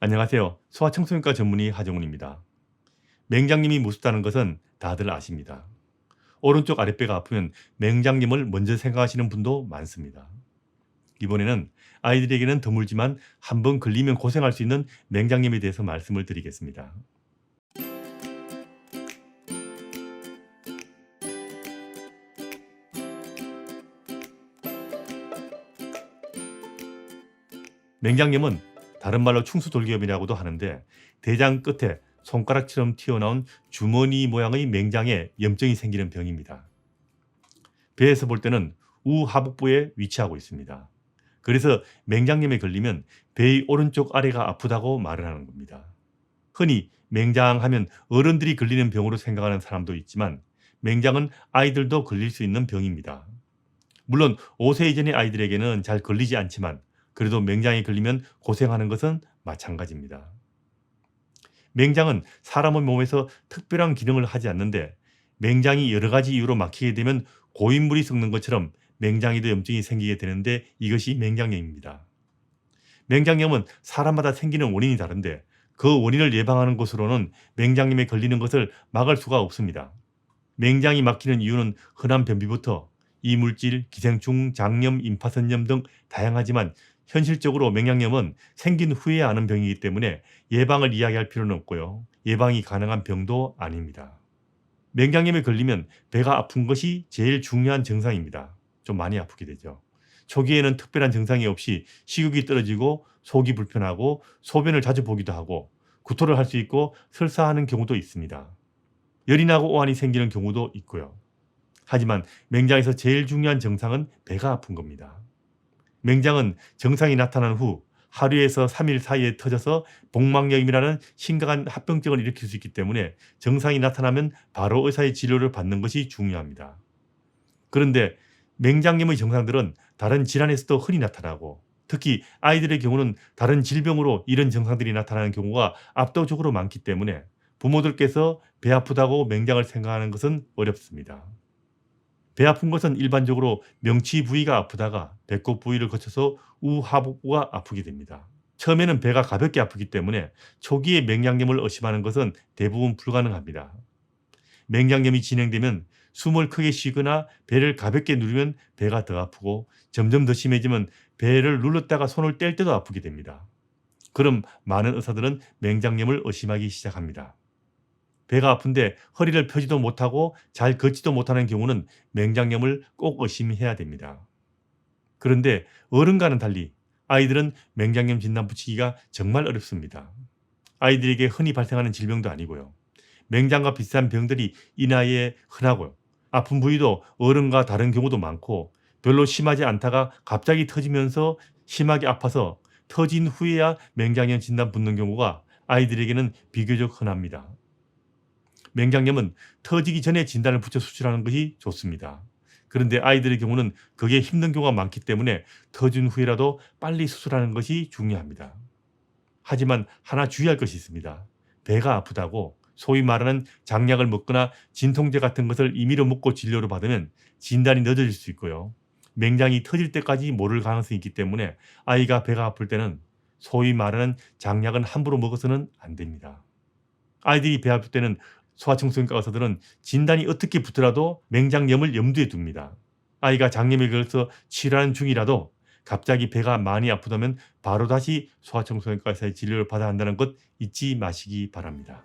안녕하세요. 소아청소년과 전문의 하정훈입니다. 맹장염이 무섭다는 것은 다들 아십니다. 오른쪽 아랫배가 아프면 맹장염을 먼저 생각하시는 분도 많습니다. 이번에는 아이들에게는 드물지만 한번 걸리면 고생할 수 있는 맹장염에 대해서 말씀을 드리겠습니다. 맹장염은 다른 말로 충수돌기염이라고도 하는데 대장 끝에 손가락처럼 튀어나온 주머니 모양의 맹장에 염증이 생기는 병입니다. 배에서 볼 때는 우하복부에 위치하고 있습니다. 그래서 맹장염에 걸리면 배의 오른쪽 아래가 아프다고 말을 하는 겁니다. 흔히 맹장하면 어른들이 걸리는 병으로 생각하는 사람도 있지만 맹장은 아이들도 걸릴 수 있는 병입니다. 물론 5세 이전의 아이들에게는 잘 걸리지 않지만 그래도 맹장에 걸리면 고생하는 것은 마찬가지입니다. 맹장은 사람의 몸에서 특별한 기능을 하지 않는데 맹장이 여러 가지 이유로 막히게 되면 고인물이 썩는 것처럼 맹장에도 염증이 생기게 되는데 이것이 맹장염입니다. 맹장염은 사람마다 생기는 원인이 다른데 그 원인을 예방하는 것으로는 맹장염에 걸리는 것을 막을 수가 없습니다. 맹장이 막히는 이유는 흔한 변비부터 이물질, 기생충, 장염, 임파선염 등 다양하지만 현실적으로 맹장염은 생긴 후에 아는 병이기 때문에 예방을 이야기할 필요는 없고요. 예방이 가능한 병도 아닙니다. 맹장염에 걸리면 배가 아픈 것이 제일 중요한 증상입니다. 좀 많이 아프게 되죠. 초기에는 특별한 증상이 없이 식욕이 떨어지고 속이 불편하고 소변을 자주 보기도 하고 구토를 할 수 있고 설사하는 경우도 있습니다. 열이 나고 오한이 생기는 경우도 있고요. 하지만 맹장에서 제일 중요한 증상은 배가 아픈 겁니다. 맹장은 증상이 나타난 후 하루에서 3일 사이에 터져서 복막염이라는 심각한 합병증을 일으킬 수 있기 때문에 증상이 나타나면 바로 의사의 진료를 받는 것이 중요합니다. 그런데 맹장염의 증상들은 다른 질환에서도 흔히 나타나고 특히 아이들의 경우는 다른 질병으로 이런 증상들이 나타나는 경우가 압도적으로 많기 때문에 부모들께서 배 아프다고 맹장을 생각하는 것은 어렵습니다. 배 아픈 것은 일반적으로 명치 부위가 아프다가 배꼽 부위를 거쳐서 우하복부가 아프게 됩니다. 처음에는 배가 가볍게 아프기 때문에 초기에 맹장염을 의심하는 것은 대부분 불가능합니다. 맹장염이 진행되면 숨을 크게 쉬거나 배를 가볍게 누르면 배가 더 아프고 점점 더 심해지면 배를 눌렀다가 손을 뗄 때도 아프게 됩니다. 그럼 많은 의사들은 맹장염을 의심하기 시작합니다. 배가 아픈데 허리를 펴지도 못하고 잘 걷지도 못하는 경우는 맹장염을 꼭 의심해야 됩니다. 그런데 어른과는 달리 아이들은 맹장염 진단 붙이기가 정말 어렵습니다. 아이들에게 흔히 발생하는 질병도 아니고요. 맹장과 비슷한 병들이 이 나이에 흔하고요. 아픈 부위도 어른과 다른 경우도 많고 별로 심하지 않다가 갑자기 터지면서 심하게 아파서 터진 후에야 맹장염 진단 붙는 경우가 아이들에게는 비교적 흔합니다. 맹장염은 터지기 전에 진단을 붙여 수술하는 것이 좋습니다. 그런데 아이들의 경우는 그게 힘든 경우가 많기 때문에 터진 후에라도 빨리 수술하는 것이 중요합니다. 하지만 하나 주의할 것이 있습니다. 배가 아프다고 소위 말하는 장약을 먹거나 진통제 같은 것을 임의로 먹고 진료를 받으면 진단이 늦어질 수 있고요. 맹장이 터질 때까지 모를 가능성이 있기 때문에 아이가 배가 아플 때는 소위 말하는 장약은 함부로 먹어서는 안 됩니다. 아이들이 배 아플 때는 소아청소년과 의사들은 진단이 어떻게 붙더라도 맹장염을 염두에 둡니다. 아이가 장염에 걸려서 치료하는 중이라도 갑자기 배가 많이 아프다면 바로 다시 소아청소년과 의사의 진료를 받아야 한다는 것 잊지 마시기 바랍니다.